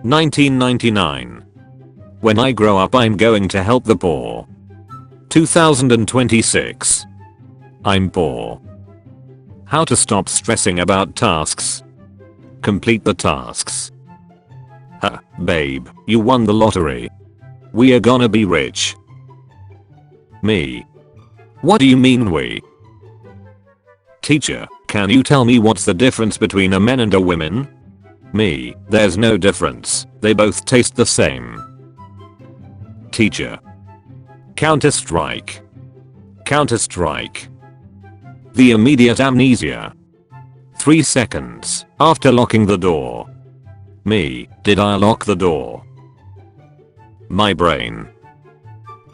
1999. When I grow up I'm going to help the poor. 2026. I'm poor. How to stop stressing about tasks. Complete the tasks. Huh, babe, you won the lottery. We are gonna be rich. Me. What do you mean we? Teacher, can you tell me what's the difference between a man and a woman? Me, there's no difference, they both taste the same. Teacher. Counter-Strike. Counter-Strike. The immediate amnesia. 3 seconds after locking the door. Me, did I lock the door? My brain.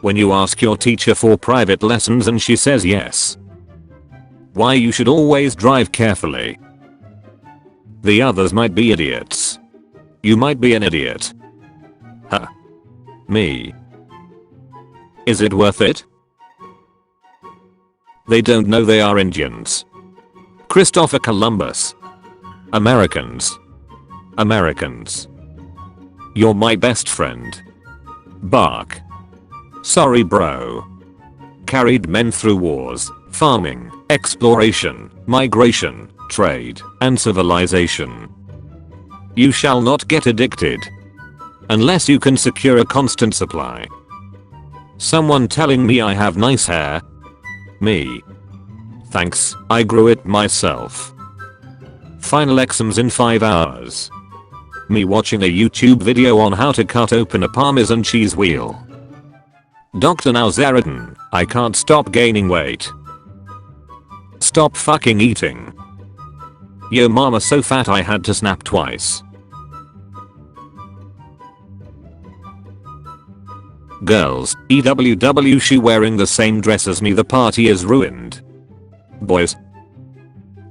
When you ask your teacher for private lessons and she says yes. Why you should always drive carefully. The others might be idiots. You might be an idiot. Huh. Me. Is it worth it? They don't know they are Indians. Christopher Columbus. Americans. Americans. You're my best friend. Bark. Sorry bro. Carried men through wars, farming, exploration, migration, trade, and civilization. You shall not get addicted. Unless you can secure a constant supply. Someone telling me I have nice hair. Me. Thanks, I grew it myself. Final exams in 5 hours. Me watching a YouTube video on how to cut open a Parmesan cheese wheel. Dr. Nowzaradan, I can't stop gaining weight. Stop fucking eating. Yo mama so fat I had to snap twice. Girls, EWW she wearing the same dress as me the party is ruined. Boys.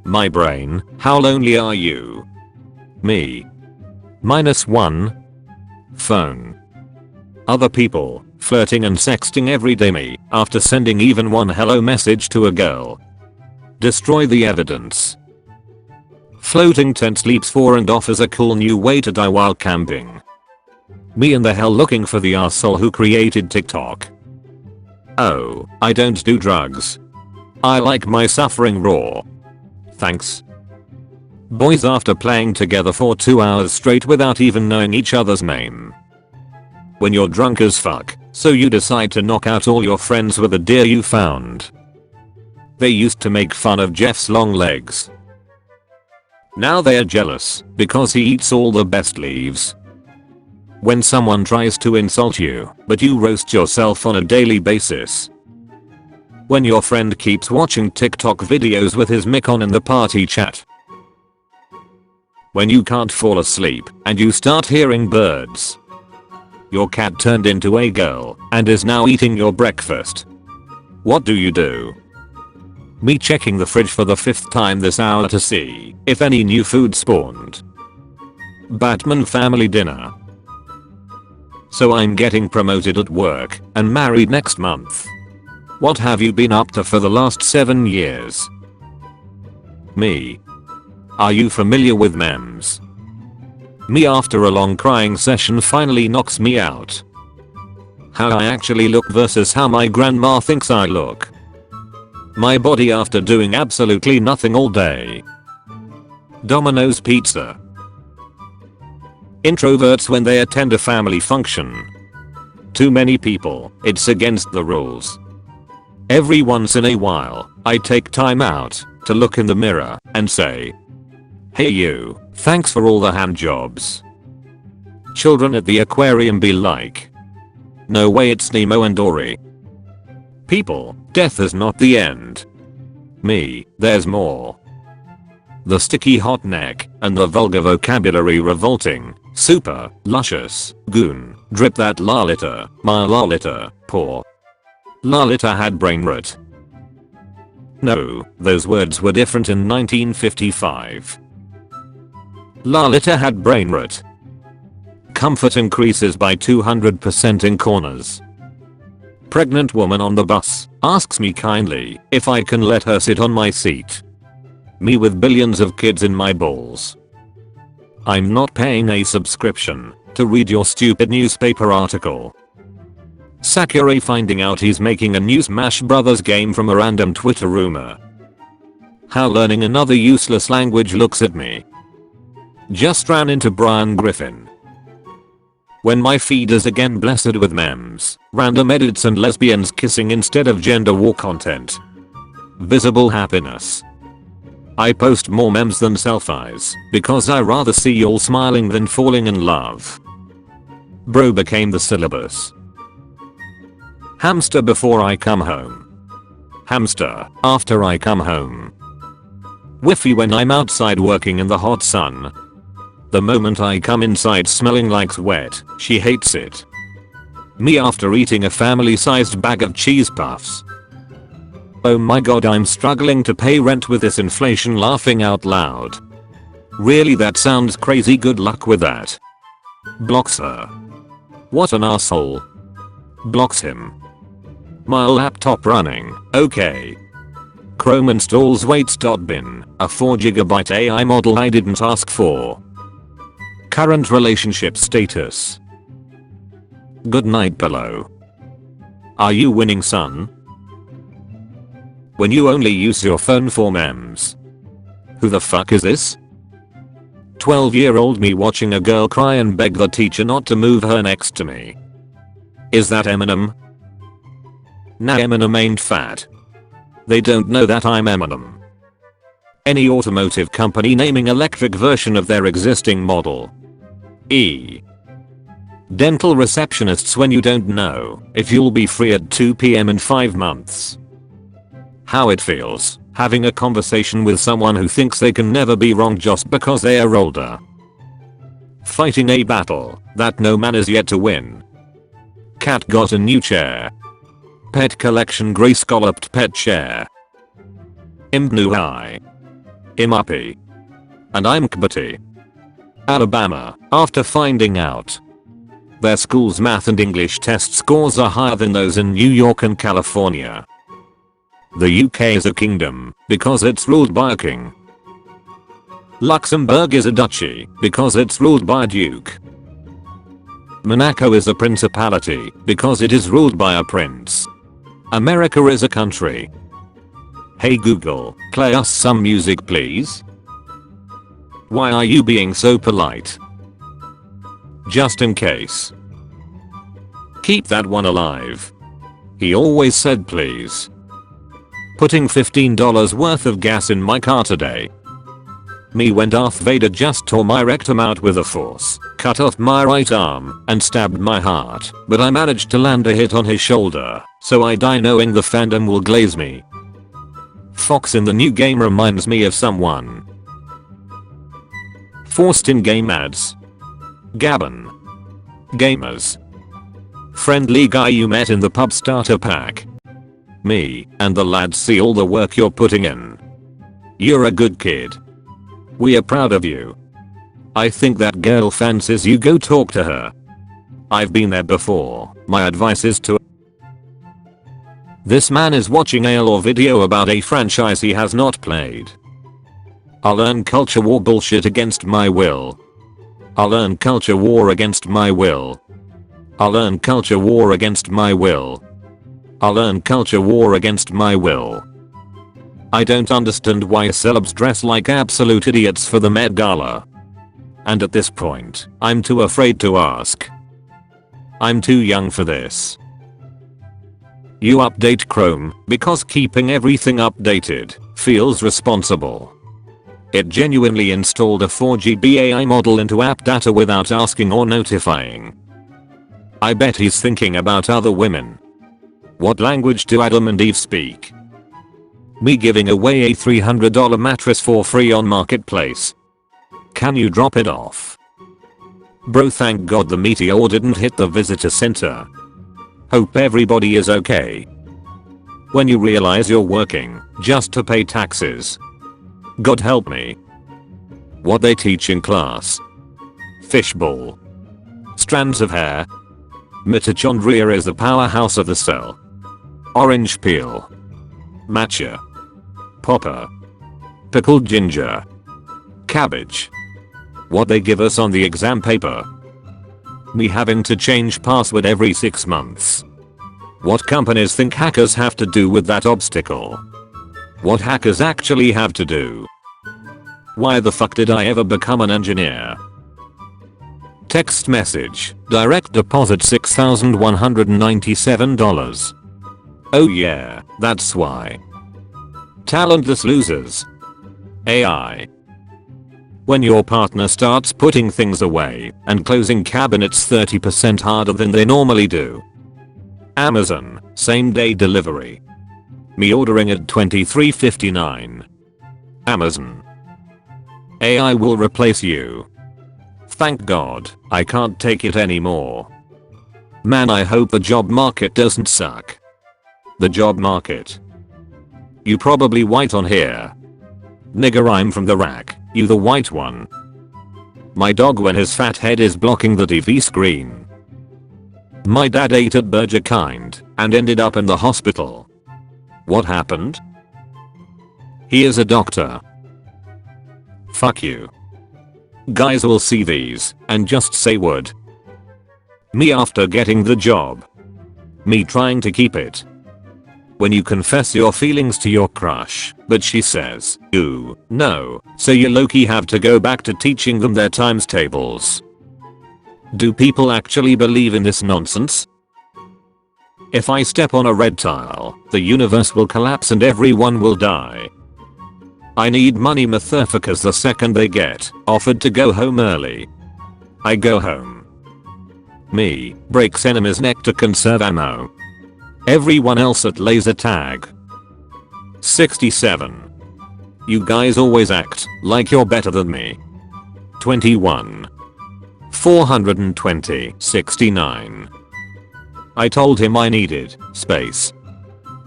My brain, how lonely are you? Me. -1. Phone. Other people, flirting and sexting every day me, after sending even one hello message to a girl. Destroy the evidence. Floating tent sleeps for and offers a cool new way to die while camping. Me in the hell looking for the arsehole who created TikTok. Oh, I don't do drugs. I like my suffering raw. Thanks. Boys after playing together for 2 hours straight without even knowing each other's name. When you're drunk as fuck, so you decide to knock out all your friends with a deer you found. They used to make fun of Jeff's long legs. Now they are jealous because he eats all the best leaves. When someone tries to insult you, but you roast yourself on a daily basis. When your friend keeps watching TikTok videos with his mic on in the party chat. When you can't fall asleep and you start hearing birds. Your cat turned into a girl and is now eating your breakfast. What do you do? Me checking the fridge for the 5th time this hour to see if any new food spawned. Batman family dinner. So I'm getting promoted at work and married next month. What have you been up to for the last 7 years? Me. Are you familiar with memes? Me after a long crying session finally knocks me out. How I actually look versus how my grandma thinks I look. My body after doing absolutely nothing all day. Domino's pizza. Introverts when they attend a family function. Too many people, it's against the rules. Every once in a while, I take time out to look in the mirror and say, hey you, thanks for all the hand jobs. Children at the aquarium be like, no way it's Nemo and Dory. People, death is not the end. Me, there's more. The sticky hot neck and the vulgar vocabulary revolting, super, luscious, goon, drip that Lalita, my Lalita, poor. Lalita had brain rot. No, those words were different in 1955. Lalita had brain rot. Comfort increases by 200% in corners. Pregnant woman on the bus asks me kindly if I can let her sit on my seat. Me with billions of kids in my balls. I'm not paying a subscription to read your stupid newspaper article. Sakurai finding out he's making a new Smash Brothers game from a random Twitter rumor. How learning another useless language looks at me. Just ran into Brian Griffin. When my feed is again blessed with memes, random edits and lesbians kissing instead of gender war content. Visible happiness. I post more memes than selfies because I rather see y'all smiling than falling in love. Bro became the syllabus. Hamster before I come home. Hamster after I come home. Whiffy when I'm outside working in the hot sun. The moment I come inside smelling like sweat, she hates it. Me after eating a family-sized bag of cheese puffs. Oh my god, I'm struggling to pay rent with this inflation, laughing out loud. Really, that sounds crazy, good luck with that. Blocks her. What an asshole. Blocks him. My laptop running, okay. Chrome installs weights.bin, a 4GB AI model I didn't ask for. Current relationship status. Good night below. Are you winning, son? When you only use your phone for memes. Who the fuck is this? 12-year-old me watching a girl cry and beg the teacher not to move her next to me. Is that Eminem? Nah, Eminem ain't fat. They don't know that I'm Eminem. Any automotive company naming electric version of their existing model. Dental receptionists when you don't know if you'll be free at 2 PM in 5 months. How it feels having a conversation with someone who thinks they can never be wrong just because they are older. Fighting a battle that no man is yet to win. Cat got a new chair. Pet collection grey scalloped pet chair. Imnu high. Imapi. And I'm Kbati. Alabama, after finding out their school's math and English test scores are higher than those in New York and California. The UK is a kingdom because it's ruled by a king. Luxembourg is a duchy because it's ruled by a duke. Monaco is a principality because it is ruled by a prince. America is a country. Hey Google, play us some music please. Why are you being so polite? Just in case. Keep that one alive. He always said please. Putting $15 worth of gas in my car today. Me when Darth Vader just tore my rectum out with a force, cut off my right arm, and stabbed my heart, but I managed to land a hit on his shoulder, so I die knowing the fandom will glaze me. Fox in the new game reminds me of someone. Forced in game ads. Gabon. Gamers. Friendly guy you met in the pub starter pack. Me and the lads see all the work you're putting in. You're a good kid. We are proud of you. I think that girl fancies you, go talk to her. I've been there before, my advice is to. This man is watching a lore video about a franchise he has not played. I'll learn culture war bullshit against my will. I'll learn culture war against my will. I'll learn culture war against my will. I'll learn culture war against my will. I don't understand why celebs dress like absolute idiots for the Met Gala. And at this point, I'm too afraid to ask. I'm too young for this. You update Chrome because keeping everything updated feels responsible. It genuinely installed a 4GB AI model into app data without asking or notifying. I bet he's thinking about other women. What language do Adam and Eve speak? Me giving away a $300 mattress for free on Marketplace. Can you drop it off? Bro, thank God the meteor didn't hit the visitor center. Hope everybody is okay. When you realize you're working just to pay taxes. God help me. What they teach in class. Fishbowl. Strands of hair. Mitochondria is the powerhouse of the cell. Orange peel. Matcha. Popper. Pickled ginger. Cabbage. What they give us on the exam paper. Me having to change password every 6 months. What companies think hackers have to do with that obstacle? What hackers actually have to do? Why the fuck did I ever become an engineer? Text message, direct deposit $6,197. Oh yeah, that's why. Talentless losers. AI. When your partner starts putting things away and closing cabinets 30% harder than they normally do. Amazon, same day delivery. Me ordering at 23:59. Amazon. AI will replace you. Thank God, I can't take it anymore. Man, I hope the job market doesn't suck. The job market. You probably white on here. Nigger, I'm from the rack, you the white one. My dog when his fat head is blocking the TV screen. My dad ate at Burger Kind and ended up in the hospital. What happened? He is a doctor. Fuck you. Guys will see these and just say would. Me after getting the job. Me trying to keep it. When you confess your feelings to your crush, but she says, ooh, no, so you low-key have to go back to teaching them their times tables. Do people actually believe in this nonsense? If I step on a red tile, the universe will collapse and everyone will die. I need money motherfuckers the second they get offered to go home early. I go home. Me, breaks enemy's neck to conserve ammo. Everyone else at laser tag. 67. You guys always act like you're better than me. 21. 420. 69. I told him I needed space.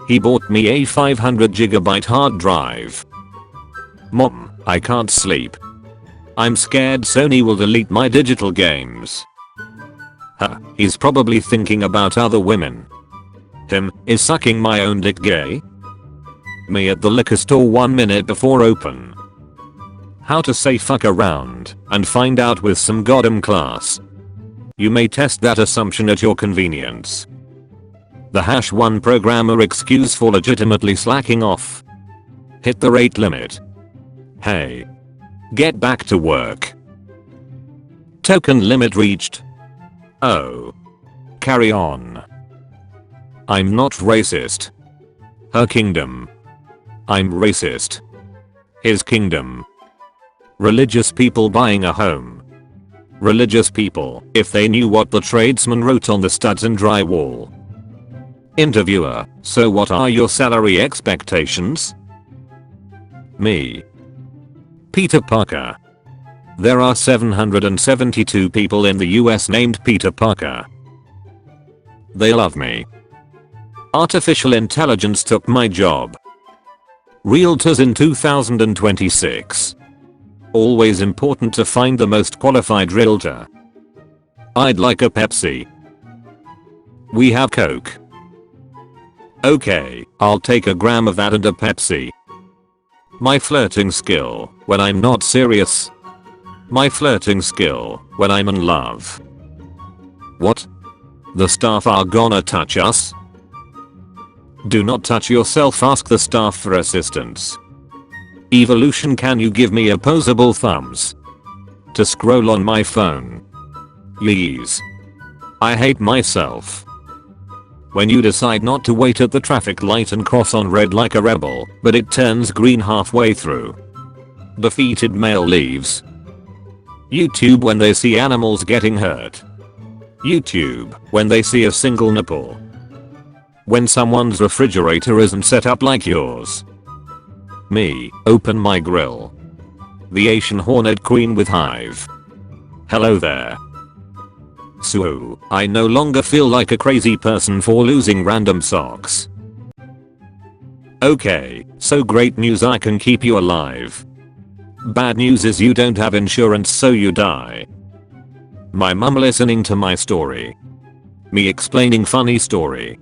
He bought me a 500GB hard drive. Mom, I can't sleep. I'm scared Sony will delete my digital games. Huh, he's probably thinking about other women. Him, is sucking my own dick gay? Me at the liquor store 1 minute before open. How to say fuck around and find out with some goddamn class. You may test that assumption at your convenience. The #1 programmer excuse for legitimately slacking off. Hit the rate limit. Hey. Get back to work. Token limit reached. Oh. Carry on. I'm not racist. Her kingdom. I'm racist. His kingdom. Religious people buying a home. Religious people, if they knew what the tradesman wrote on the studs and drywall. Interviewer, so what are your salary expectations? Me. Peter Parker. There are 772 people in the US named Peter Parker. They love me. Artificial intelligence took my job. Realtors in 2026. Always important to find the most qualified realtor. I'd like a Pepsi. We have Coke. Okay, I'll take a gram of that and a Pepsi. My flirting skill, when I'm not serious. My flirting skill, when I'm in love. What? The staff are gonna touch us? Do not touch yourself, ask the staff for assistance. Evolution, can you give me opposable thumbs? To scroll on my phone. Please. I hate myself. When you decide not to wait at the traffic light and cross on red like a rebel, but it turns green halfway through. Defeated male leaves. YouTube when they see animals getting hurt. YouTube when they see a single nipple. When someone's refrigerator isn't set up like yours. Me, open my grill. The Asian horned queen with hive. Hello there. So, I no longer feel like a crazy person for losing random socks. Okay, so great news, I can keep you alive. Bad news is you don't have insurance, so you die. My mum listening to my story. Me explaining funny story.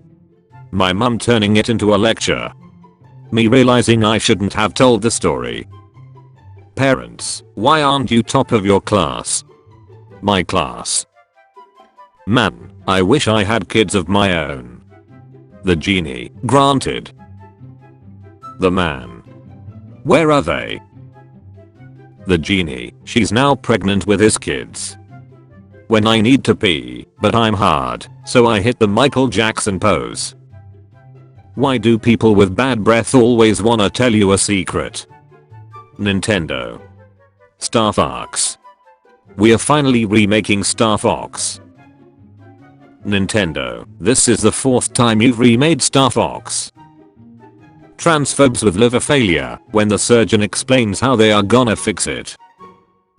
My mum turning it into a lecture. Me realizing I shouldn't have told the story. Parents, why aren't you top of your class? My class. Man, I wish I had kids of my own. The genie, granted. The man. Where are they? The genie, she's now pregnant with his kids. When I need to pee, but I'm hard, so I hit the Michael Jackson pose. Why do people with bad breath always wanna tell you a secret? Nintendo. Star Fox. We are finally remaking Star Fox. Nintendo, this is the 4th time you've remade Star Fox. Transphobes with liver failure, when the surgeon explains how they are gonna fix it.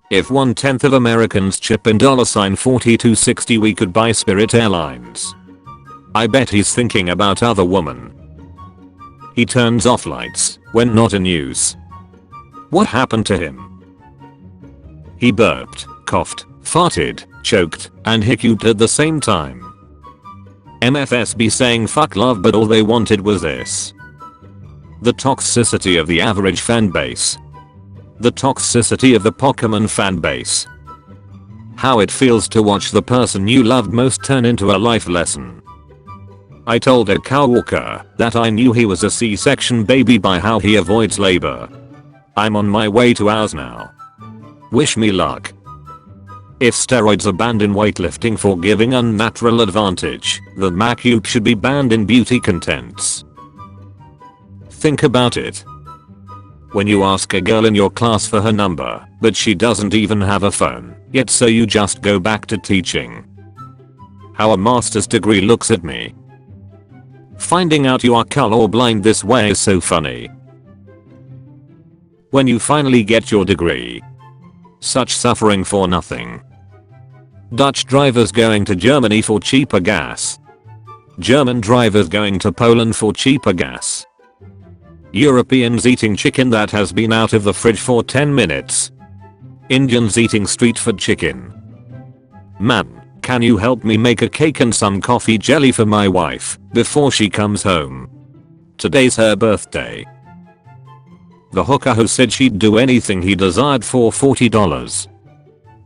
If 1/10 of Americans chip in $42.60 we could buy Spirit Airlines. I bet he's thinking about other women. He turns off lights when not in use. What happened to him? He burped, coughed, farted, choked, and hiccuped at the same time. MFSB saying fuck love, but all they wanted was this. The toxicity of the average fanbase. The toxicity of the Pokemon fanbase. How it feels to watch the person you loved most turn into a life lesson. I told a coworker that I knew he was a C-section baby by how he avoids labor. I'm on my way to ours now. Wish me luck. If steroids are banned in weightlifting for giving unnatural advantage, then Macube should be banned in beauty contents. Think about it. When you ask a girl in your class for her number, but she doesn't even have a phone, yet so you just go back to teaching. How a master's degree looks at me. Finding out you are colorblind this way is so funny. When you finally get your degree. Such suffering for nothing. Dutch drivers going to Germany for cheaper gas. German drivers going to Poland for cheaper gas. Europeans eating chicken that has been out of the fridge for 10 minutes. Indians eating street food chicken. Man, can you help me make a cake and some coffee jelly for my wife before she comes home? Today's her birthday. The hooker who said she'd do anything he desired for $40.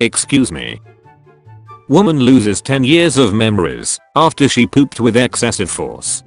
Excuse me. Woman loses 10 years of memories after she pooped with excessive force.